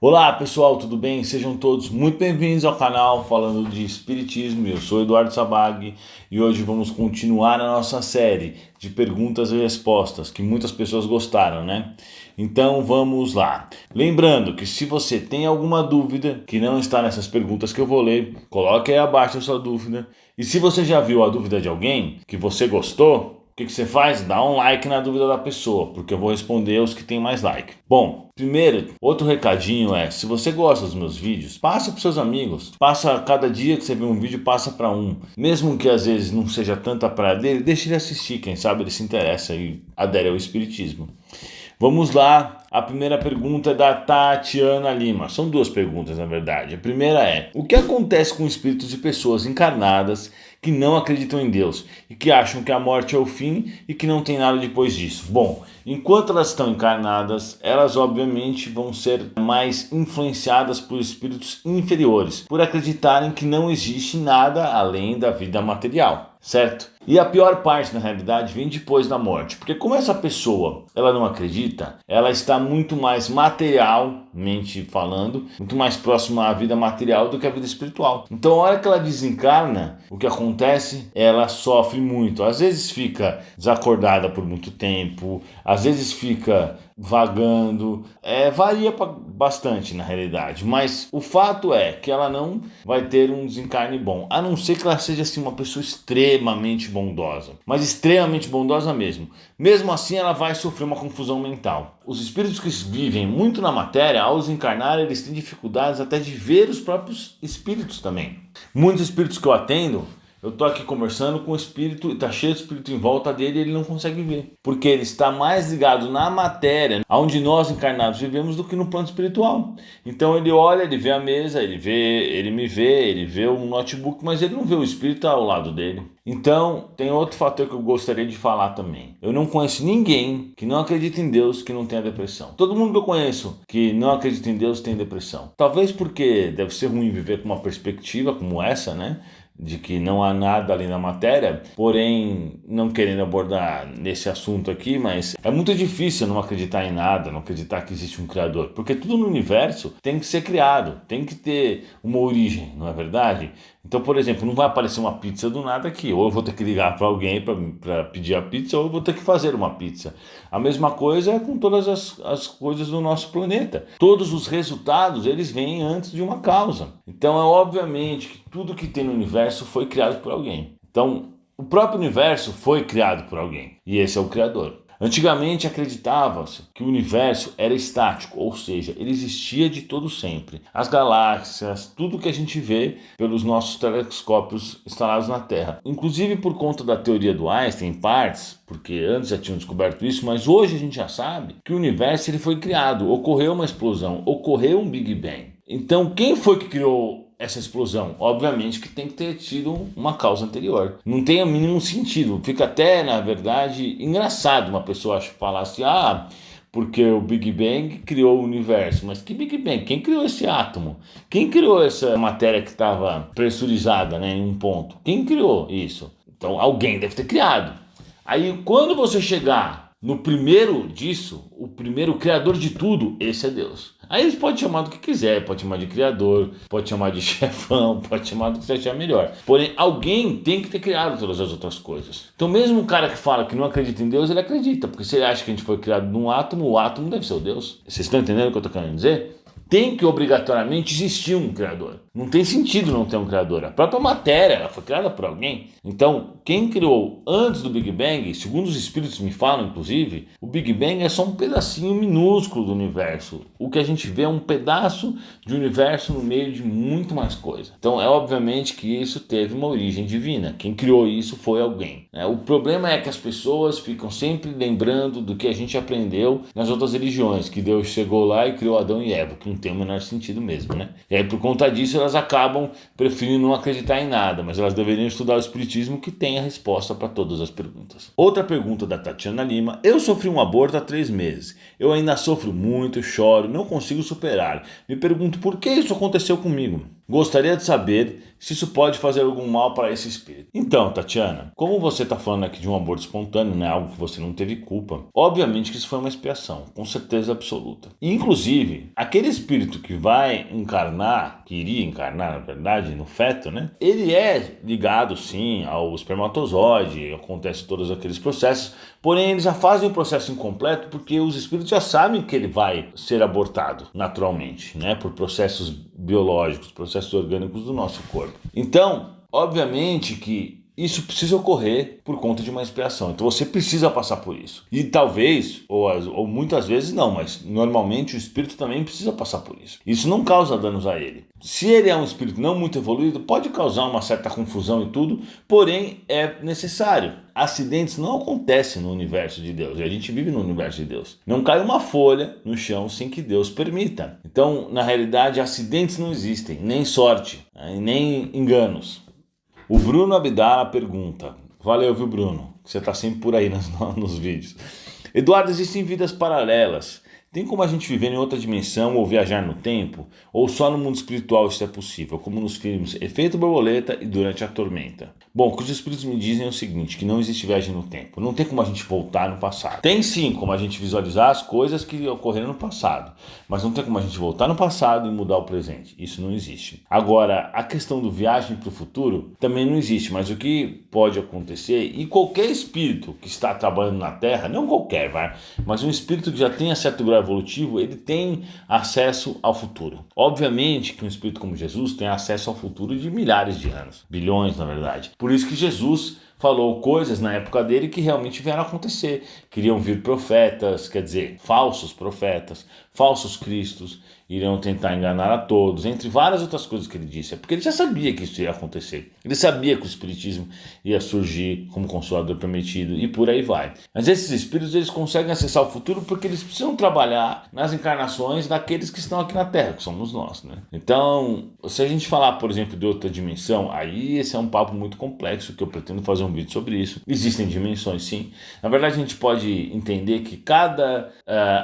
Olá pessoal, tudo bem? Sejam todos muito bem-vindos ao canal falando de Espiritismo. Eu sou Eduardo Sabag e hoje vamos continuar a nossa série de perguntas e respostas que muitas pessoas gostaram, né? Então vamos lá. Lembrando que se você tem alguma dúvida que não está nessas perguntas que eu vou ler, coloque aí abaixo a sua dúvida. E se você já viu a dúvida de alguém que você gostou, o que você faz? Dá um like na dúvida da pessoa, porque eu vou responder os que tem mais like. Bom, primeiro, outro recadinho é, se você gosta dos meus vídeos, passa para seus amigos. Passa cada dia que você vê um vídeo, passa para um. Mesmo que às vezes não seja tanta praia dele, deixa ele assistir, quem sabe ele se interessa e adere ao Espiritismo. Vamos lá, a primeira pergunta é da Tatiana Lima. São duas perguntas, na verdade. A primeira é: o que acontece com espíritos de pessoas encarnadas que não acreditam em Deus e que acham que a morte é o fim e que não tem nada depois disso? Bom, enquanto elas estão encarnadas, elas obviamente vão ser mais influenciadas por espíritos inferiores, por acreditarem que não existe nada além da vida material, certo? E a pior parte, na realidade, vem depois da morte. Porque como essa pessoa, ela não acredita, ela está muito mais materialmente falando, muito mais próxima à vida material do que à vida espiritual. Então, a hora que ela desencarna, o que acontece? Ela sofre muito. Às vezes fica desacordada por muito tempo, às vezes fica vagando, varia bastante na realidade, mas o fato é que ela não vai ter um desencarne bom, a não ser que ela seja assim uma pessoa extremamente bondosa, mas extremamente bondosa mesmo assim ela vai sofrer uma confusão mental. Os espíritos que vivem muito na matéria, ao desencarnar, eles têm dificuldades até de ver os próprios espíritos também. Muitos espíritos que eu atendo, eu tô aqui conversando com o espírito e tá cheio de espírito em volta dele e ele não consegue ver. Porque ele está mais ligado na matéria, onde nós encarnados vivemos, do que no plano espiritual. Então ele olha, ele vê a mesa, ele me vê, ele vê o notebook, mas ele não vê o espírito ao lado dele. Então tem outro fator que eu gostaria de falar também. Eu não conheço ninguém que não acredita em Deus que não tenha depressão. Todo mundo que eu conheço que não acredita em Deus tem depressão. Talvez porque deve ser ruim viver com uma perspectiva como essa, né? De que não há nada além da matéria, porém, não querendo abordar nesse assunto aqui, mas é muito difícil não acreditar em nada, não acreditar que existe um Criador, porque tudo no universo tem que ser criado, tem que ter uma origem, não é verdade? Então, por exemplo, não vai aparecer uma pizza do nada aqui, ou eu vou ter que ligar para alguém para pedir a pizza, ou eu vou ter que fazer uma pizza. A mesma coisa é com todas as coisas do nosso planeta. Todos os resultados, eles vêm antes de uma causa. Então, é obviamente que tudo que tem no universo foi criado por alguém. Então, o próprio universo foi criado por alguém, e esse é o Criador. Antigamente acreditava-se que o universo era estático, ou seja, ele existia de todo sempre. As galáxias, tudo que a gente vê pelos nossos telescópios instalados na Terra. Inclusive por conta da teoria do Einstein, em partes, porque antes já tinham descoberto isso, mas hoje a gente já sabe que o universo ele foi criado, ocorreu uma explosão, ocorreu um Big Bang. Então quem foi que criou essa explosão? Obviamente que tem que ter tido uma causa anterior. Não tem o mínimo sentido. Fica até, na verdade, engraçado uma pessoa falar assim, porque o Big Bang criou o universo. Mas que Big Bang? Quem criou esse átomo? Quem criou essa matéria que estava pressurizada, né, em um ponto? Quem criou isso? Então alguém deve ter criado. Aí quando você chegar no primeiro disso, o primeiro criador de tudo, esse é Deus. Aí eles podem chamar do que quiser, pode chamar de criador, pode chamar de chefão, pode chamar do que você achar melhor. Porém, alguém tem que ter criado todas as outras coisas. Então mesmo o cara que fala que não acredita em Deus, ele acredita, porque se ele acha que a gente foi criado num átomo, o átomo deve ser o Deus. Vocês estão entendendo o que eu estou querendo dizer? Tem que obrigatoriamente existir um criador. Não tem sentido não ter um criador. A própria matéria ela foi criada por alguém. Então, quem criou antes do Big Bang, segundo os espíritos me falam, inclusive, o Big Bang é só um pedacinho minúsculo do universo. O que a gente vê é um pedaço de universo no meio de muito mais coisa. Então, é obviamente que isso teve uma origem divina. Quem criou isso foi alguém. O problema é que as pessoas ficam sempre lembrando do que a gente aprendeu nas outras religiões, que Deus chegou lá e criou Adão e Eva, que não tem o menor sentido mesmo, né? E aí, por conta disso, elas acabam preferindo não acreditar em nada, mas elas deveriam estudar o Espiritismo, que tem a resposta para todas as perguntas. Outra pergunta da Tatiana Lima: eu sofri um aborto há 3 meses. Eu ainda sofro muito, choro, não consigo superar. Me pergunto por que isso aconteceu comigo. Gostaria de saber se isso pode fazer algum mal para esse espírito. Então, Tatiana, como você está falando aqui de um aborto espontâneo, né, algo que você não teve culpa, obviamente que isso foi uma expiação, com certeza absoluta. E, inclusive, aqueles espírito que vai encarnar, que iria encarnar, na verdade, no feto, né? Ele é ligado, sim, ao espermatozoide, acontece todos aqueles processos, porém eles já fazem o processo incompleto porque os espíritos já sabem que ele vai ser abortado naturalmente, né? Por processos biológicos, processos orgânicos do nosso corpo. Então, obviamente que isso precisa ocorrer por conta de uma expiação. Então você precisa passar por isso. E talvez, ou muitas vezes não, mas normalmente o espírito também precisa passar por isso. Isso não causa danos a ele. Se ele é um espírito não muito evoluído, pode causar uma certa confusão e tudo, porém é necessário. Acidentes não acontecem no universo de Deus, e a gente vive no universo de Deus. Não cai uma folha no chão sem que Deus permita. Então, na realidade, acidentes não existem, nem sorte, nem enganos. O Bruno Abdala pergunta, valeu, viu, Bruno? Você está sempre por aí nos vídeos. Eduardo, existem vidas paralelas. Tem como a gente viver em outra dimensão ou viajar no tempo? Ou só no mundo espiritual isso é possível, como nos filmes Efeito Borboleta e Durante a Tormenta? Bom, o que os espíritos me dizem é o seguinte, que não existe viagem no tempo. Não tem como a gente voltar no passado. Tem sim como a gente visualizar as coisas que ocorreram no passado, mas não tem como a gente voltar no passado e mudar o presente. Isso não existe. Agora, a questão do viagem para o futuro também não existe, mas o que pode acontecer, e qualquer espírito que está trabalhando na Terra, não qualquer, mas um espírito que já tenha certo grau evolutivo, ele tem acesso ao futuro. Obviamente que um espírito como Jesus tem acesso ao futuro de milhares de anos, bilhões na verdade. Por isso que Jesus falou coisas na época dele que realmente vieram a acontecer. Queriam vir profetas, quer dizer, falsos profetas, falsos cristos, iriam tentar enganar a todos, entre várias outras coisas que ele disse. É porque ele já sabia que isso ia acontecer. Ele sabia que o espiritismo ia surgir como consolador prometido e por aí vai. Mas esses espíritos, eles conseguem acessar o futuro porque eles precisam trabalhar nas encarnações daqueles que estão aqui na Terra, que somos nós, né? Então, se a gente falar, por exemplo, de outra dimensão, aí esse é um papo muito complexo que eu pretendo fazer um vídeo sobre isso. Existem dimensões, sim. Na verdade, a gente pode entender que cada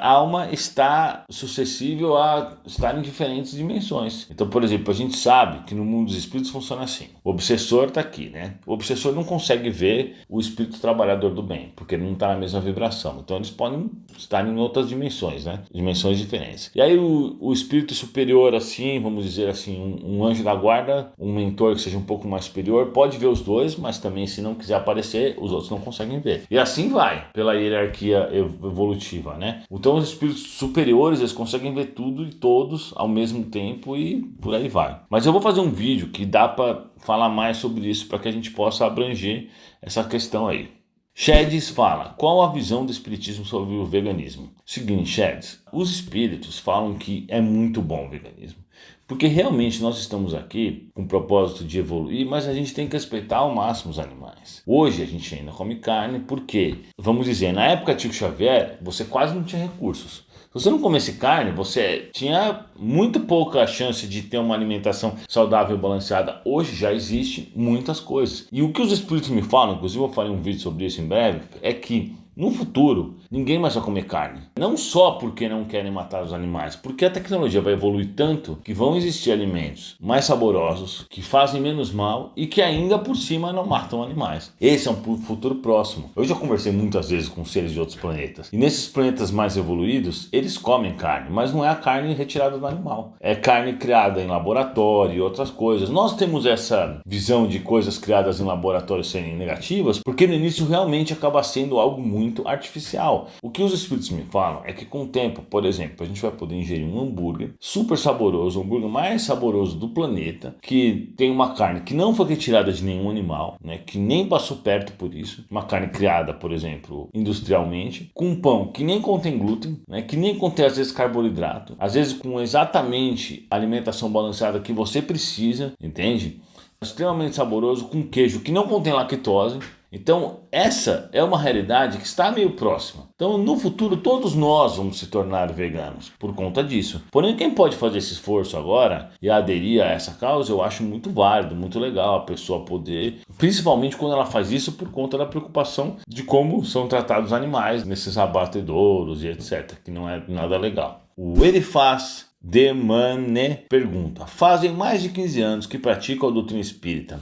alma está suscetível a estar em diferentes dimensões. Então, por exemplo, a gente sabe que no mundo dos espíritos funciona assim. O obsessor está aqui, né? O obsessor não consegue ver o espírito trabalhador do bem, porque ele não está na mesma vibração. Então, eles podem estar em outras dimensões, né? Dimensões diferentes. E aí, o espírito superior, assim, vamos dizer assim, um anjo da guarda, um mentor que seja um pouco mais superior, pode ver os dois, mas também, se não quiser aparecer, os outros não conseguem ver. E assim vai, pela hierarquia evolutiva, né? Então, os espíritos superiores, eles conseguem ver tudo e todos ao mesmo tempo e por aí vai. Mas eu vou fazer um vídeo que dá para falar mais sobre isso para que a gente possa abranger essa questão aí. Chedes fala, qual a visão do espiritismo sobre o veganismo? Seguinte, Chedes, os espíritos falam que é muito bom o veganismo. Porque realmente nós estamos aqui com o propósito de evoluir, mas a gente tem que respeitar ao máximo os animais. Hoje a gente ainda come carne porque, vamos dizer, na época de Chico Xavier, você quase não tinha recursos. Se você não comesse carne, você tinha muito pouca chance de ter uma alimentação saudável e balanceada. Hoje já existe muitas coisas. E o que os espíritos me falam, inclusive eu farei um vídeo sobre isso em breve, é que no futuro, ninguém mais vai comer carne. Não só porque não querem matar os animais, porque a tecnologia vai evoluir tanto que vão existir alimentos mais saborosos, que fazem menos mal e que ainda por cima não matam animais. Esse é um futuro próximo. Eu já conversei muitas vezes com seres de outros planetas. E nesses planetas mais evoluídos, eles comem carne, mas não é a carne retirada do animal. É carne criada em laboratório e outras coisas. Nós temos essa visão de coisas criadas em laboratório serem negativas, porque no início realmente acaba sendo algo muito artificial. O que os espíritos me falam é que com o tempo, por exemplo, a gente vai poder ingerir um hambúrguer super saboroso, o hambúrguer mais saboroso do planeta, que tem uma carne que não foi retirada de nenhum animal, né, que nem passou perto por isso, uma carne criada, por exemplo, industrialmente, com um pão que nem contém glúten, né, que nem contém às vezes carboidrato, às vezes com exatamente a alimentação balanceada que você precisa, entende? Extremamente saboroso, com queijo que não contém lactose. Então, essa é uma realidade que está meio próxima. Então, no futuro, todos nós vamos se tornar veganos por conta disso. Porém, quem pode fazer esse esforço agora e aderir a essa causa, eu acho muito válido, muito legal a pessoa poder, principalmente quando ela faz isso por conta da preocupação de como são tratados os animais nesses abatedouros e etc., que não é nada legal. O Erifaz Demane pergunta, fazem mais de 15 anos que pratico a doutrina espírita.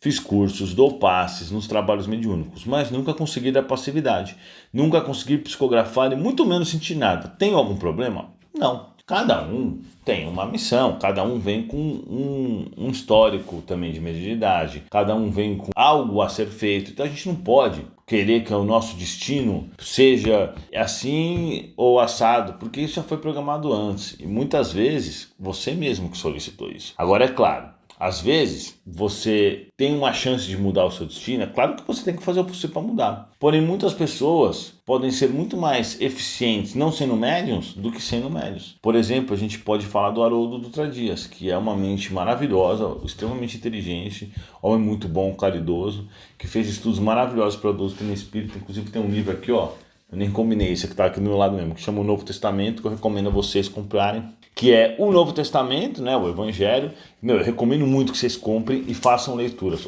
Fiz cursos, dou passes nos trabalhos mediúnicos, mas nunca consegui dar passividade. Nunca consegui psicografar e muito menos sentir nada. Tem algum problema? Não. Cada um tem uma missão, cada um vem com um histórico também de mediunidade, cada um vem com algo a ser feito. Então a gente não pode querer que o nosso destino seja assim ou assado, porque isso já foi programado antes. E muitas vezes você mesmo que solicitou isso. Agora é claro, às vezes você tem uma chance de mudar o seu destino, é claro que você tem que fazer o possível para mudar. Porém, muitas pessoas podem ser muito mais eficientes não sendo médiums do que sendo médiums. Por exemplo, a gente pode falar do Haroldo Dutra Dias, que é uma mente maravilhosa, extremamente inteligente, homem muito bom, caridoso, que fez estudos maravilhosos para a doutrina espírita. Inclusive tem um livro aqui, ó, eu nem combinei, esse aqui tá aqui do meu lado mesmo, que chama O Novo Testamento, que eu recomendo a vocês comprarem, que é o Novo Testamento, né, o Evangelho. Eu recomendo muito que vocês comprem e façam leituras.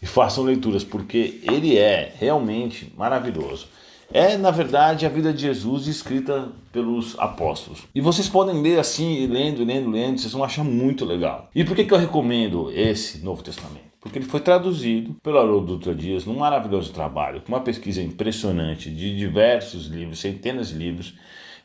E façam leituras, porque ele é realmente maravilhoso. É, na verdade, a vida de Jesus escrita pelos apóstolos. E vocês podem ler assim, lendo, vocês vão achar muito legal. E por que eu recomendo esse Novo Testamento? Porque ele foi traduzido pelo Haroldo Dutra Dias num maravilhoso trabalho, com uma pesquisa impressionante de diversos livros, centenas de livros.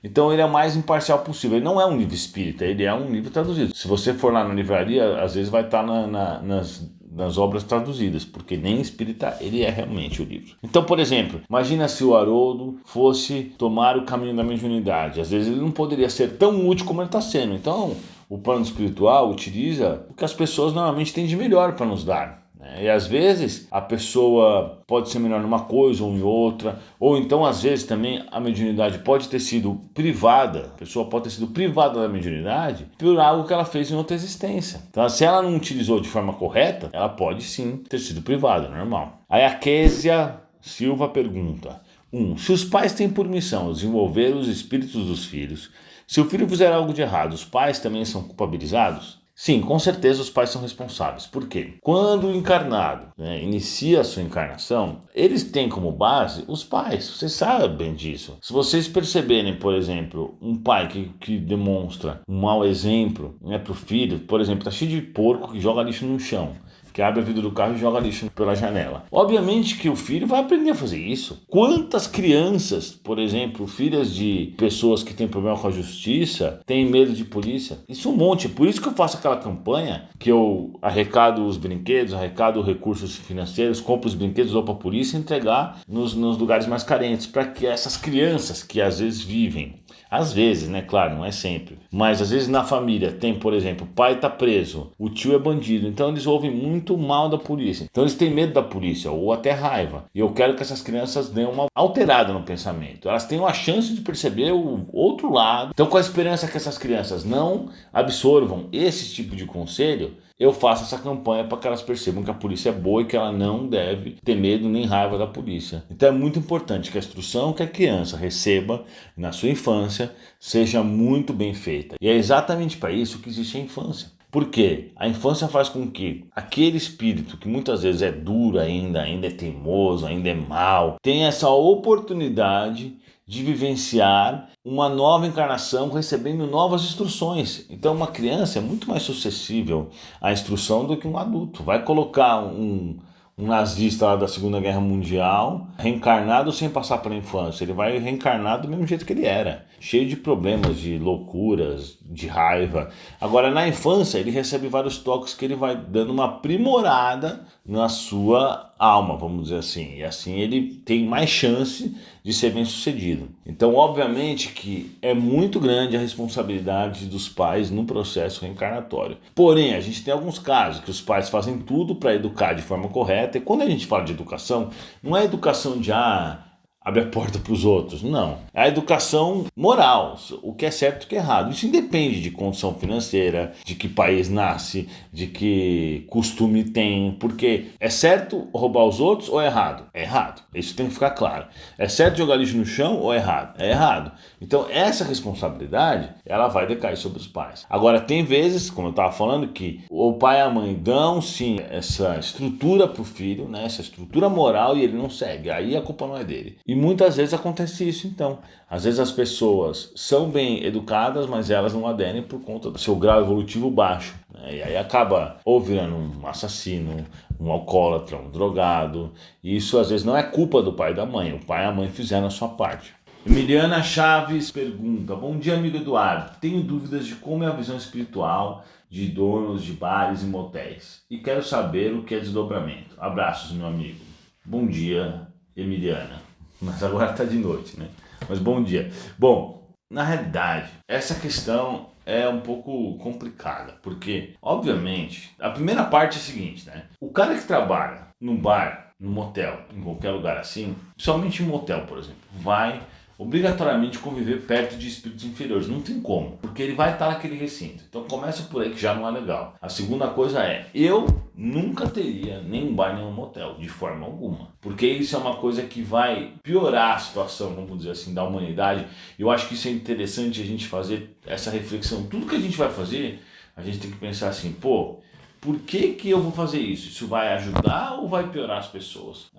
Então ele é o mais imparcial possível. Ele não é um livro espírita, ele é um livro traduzido. Se você for lá na livraria, às vezes vai estar nas obras traduzidas, porque nem espírita ele é realmente o livro. Então, por exemplo, imagina se o Haroldo fosse tomar o caminho da mediunidade. Às vezes ele não poderia ser tão útil como ele está sendo. Então, o plano espiritual utiliza o que as pessoas normalmente têm de melhor para nos dar. E às vezes a pessoa pode ser melhor numa coisa ou em outra, ou então às vezes também a mediunidade pode ter sido privada, a pessoa pode ter sido privada da mediunidade por algo que ela fez em outra existência. Então, se ela não utilizou de forma correta, ela pode sim ter sido privada, normal. Aí a Késia Silva pergunta: 1. Se os pais têm por missão desenvolver os espíritos dos filhos, se o filho fizer algo de errado, os pais também são culpabilizados? Sim, com certeza os pais são responsáveis. Por quê? Quando o encarnado inicia a sua encarnação, eles têm como base os pais. Vocês sabem disso. Se vocês perceberem, por exemplo, um pai que demonstra um mau exemplo para o filho, por exemplo, está cheio de porco que joga lixo no chão, que abre a vidro do carro e joga lixo pela janela. Obviamente que o filho vai aprender a fazer isso. Quantas crianças, por exemplo, filhas de pessoas que têm problema com a justiça, têm medo de polícia? Isso é um monte. Por isso que eu faço aquela campanha que eu arrecado os brinquedos, arrecado recursos financeiros, compro os brinquedos, dou para a polícia entregar nos lugares mais carentes, para que essas crianças que às vezes vivem, às vezes, né, claro, não é sempre, mas às vezes na família tem, por exemplo, o pai está preso, o tio é bandido, então eles ouvem muito mal da polícia, então eles têm medo da polícia ou até raiva, e eu quero que essas crianças deem uma alterada no pensamento, elas tenham a chance de perceber o outro lado. Então, com a esperança que essas crianças não absorvam esse tipo de conselho, eu faço essa campanha para que elas percebam que a polícia é boa e que ela não deve ter medo nem raiva da polícia. Então é muito importante que a instrução que a criança receba na sua infância seja muito bem feita. E é exatamente para isso que existe a infância. Porque a infância faz com que aquele espírito que muitas vezes é duro ainda é teimoso, ainda é mau, tenha essa oportunidade de vivenciar uma nova encarnação recebendo novas instruções. Então uma criança é muito mais suscetível à instrução do que um adulto. Vai colocar um nazista lá da Segunda Guerra Mundial reencarnado sem passar pela infância. Ele vai reencarnar do mesmo jeito que ele era, cheio de problemas, de loucuras, de raiva. Agora na infância ele recebe vários toques que ele vai dando uma aprimorada na sua alma, vamos dizer assim. E assim ele tem mais chance de ser bem sucedido. Então obviamente que é muito grande a responsabilidade dos pais no processo reencarnatório. Porém, a gente tem alguns casos que os pais fazem tudo para educar de forma correta. E quando a gente fala de educação, não é educação de abre a porta para os outros. Não. É a educação moral, o que é certo e o que é errado. Isso independe de condição financeira, de que país nasce, de que costume tem. Porque é certo roubar os outros ou é errado? É errado. Isso tem que ficar claro. É certo jogar lixo no chão ou é errado? É errado. Então essa responsabilidade, ela vai decair sobre os pais. Agora tem vezes, como eu estava falando, que o pai e a mãe dão sim essa estrutura para o filho, né? Essa estrutura moral, e ele não segue. Aí a culpa não é dele. E muitas vezes acontece isso, então. Às vezes as pessoas são bem educadas, mas elas não aderem por conta do seu grau evolutivo baixo. E aí acaba ou virando um assassino, um alcoólatra, um drogado. E isso às vezes não é culpa do pai e da mãe. O pai e a mãe fizeram a sua parte. Emiliana Chaves pergunta: bom dia, amigo Eduardo. Tenho dúvidas de como é a visão espiritual de donos de bares e motéis e quero saber o que é desdobramento. Abraços, meu amigo. Bom dia, Emiliana. Mas agora está de noite, né? Mas bom dia. Bom, na realidade, essa questão é um pouco complicada, porque, obviamente, a primeira parte é a seguinte, né? O cara que trabalha num bar, num motel, em qualquer lugar assim, principalmente em motel, por exemplo, vai obrigatoriamente conviver perto de espíritos inferiores. Não tem como, porque ele vai estar naquele recinto. Então começa por aí, que já não é legal. A segunda coisa é, eu nunca teria nem um bar nem um motel, de forma alguma. Porque isso é uma coisa que vai piorar a situação, vamos dizer assim, da humanidade. Eu acho que isso é interessante a gente fazer essa reflexão. Tudo que a gente vai fazer, a gente tem que pensar assim, pô, por que eu vou fazer isso? Isso vai ajudar ou vai piorar as pessoas?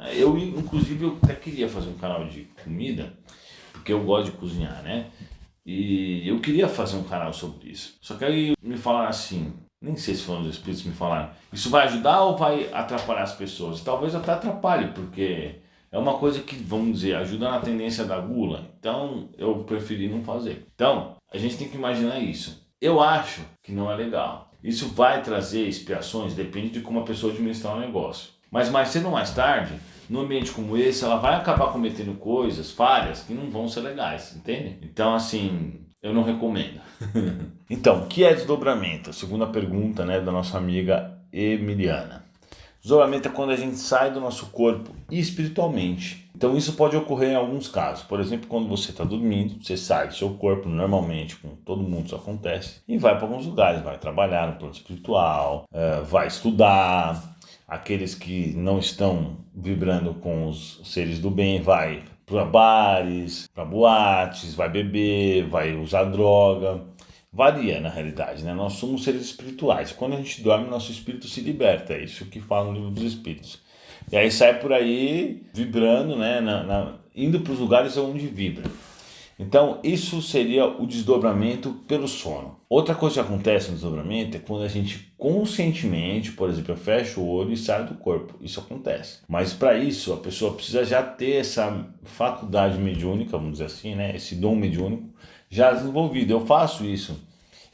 Inclusive, eu até queria fazer um canal de comida, porque eu gosto de cozinhar, né? E eu queria fazer um canal sobre isso. Só que aí me falaram assim, nem sei se foram os espíritos me falaram, isso vai ajudar ou vai atrapalhar as pessoas? Talvez até atrapalhe, porque é uma coisa que, vamos dizer, ajuda na tendência da gula. Então, eu preferi não fazer. Então, a gente tem que imaginar isso. Eu acho que não é legal. Isso vai trazer expiações, depende de como a pessoa administrar o negócio. Mas mais cedo ou mais tarde, num ambiente como esse, ela vai acabar cometendo coisas, falhas, que não vão ser legais, entende? Então, assim, eu não recomendo. Então, o que é desdobramento? A segunda pergunta, né, da nossa amiga Emiliana. Desdobramento é quando a gente sai do nosso corpo espiritualmente. Então isso pode ocorrer em alguns casos. Por exemplo, quando você está dormindo, você sai do seu corpo normalmente, com todo mundo isso acontece, e vai para alguns lugares, vai trabalhar no plano espiritual, vai estudar. Aqueles que não estão vibrando com os seres do bem, vai para bares, para boates, vai beber, vai usar droga. Varia na realidade, né? Nós somos seres espirituais. Quando a gente dorme, nosso espírito se liberta. É isso que fala no livro dos espíritos. E aí sai por aí vibrando, né? Indo para os lugares onde vibra. Então, isso seria o desdobramento pelo sono. Outra coisa que acontece no desdobramento é quando a gente conscientemente, por exemplo, fecha o olho e sai do corpo. Isso acontece. Mas para isso, a pessoa precisa já ter essa faculdade mediúnica, vamos dizer assim, né? Esse dom mediúnico já desenvolvido. Eu faço isso.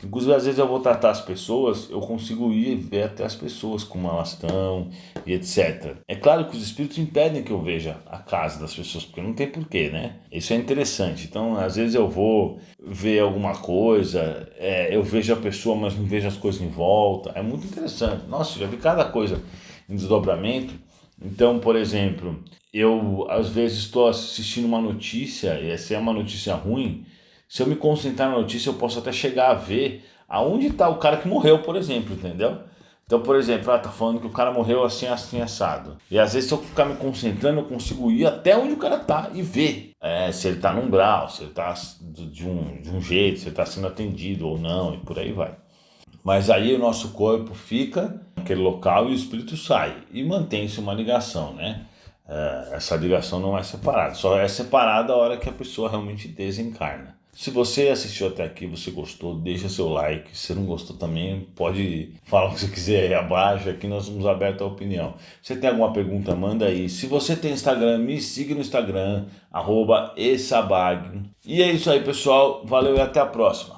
Inclusive, às vezes eu vou tratar as pessoas, eu consigo ir ver até as pessoas, como elas estão e etc. É claro que os espíritos impedem que eu veja a casa das pessoas, porque não tem porquê, né? Isso é interessante. Então, às vezes eu vou ver alguma coisa, eu vejo a pessoa, mas não vejo as coisas em volta. É muito interessante. Nossa, já vi cada coisa em desdobramento. Então, por exemplo, eu às vezes estou assistindo uma notícia, e essa é uma notícia ruim. Se eu me concentrar na notícia, eu posso até chegar a ver aonde está o cara que morreu, por exemplo, entendeu? Então, por exemplo, tá falando que o cara morreu assim, assim, assado. E às vezes, se eu ficar me concentrando, eu consigo ir até onde o cara tá e ver se ele tá num grau, se ele tá de um jeito, se ele tá sendo atendido ou não, e por aí vai. Mas aí o nosso corpo fica naquele local e o espírito sai. E mantém-se uma ligação, né? Essa ligação não é separada, só é separada a hora que a pessoa realmente desencarna. Se você assistiu até aqui, você gostou, deixa seu like. Se não gostou também, pode falar o que você quiser aí abaixo. Aqui nós somos abertos à opinião. Se você tem alguma pergunta, manda aí. Se você tem Instagram, me siga no Instagram, @esabag. E é isso aí, pessoal. Valeu e até a próxima.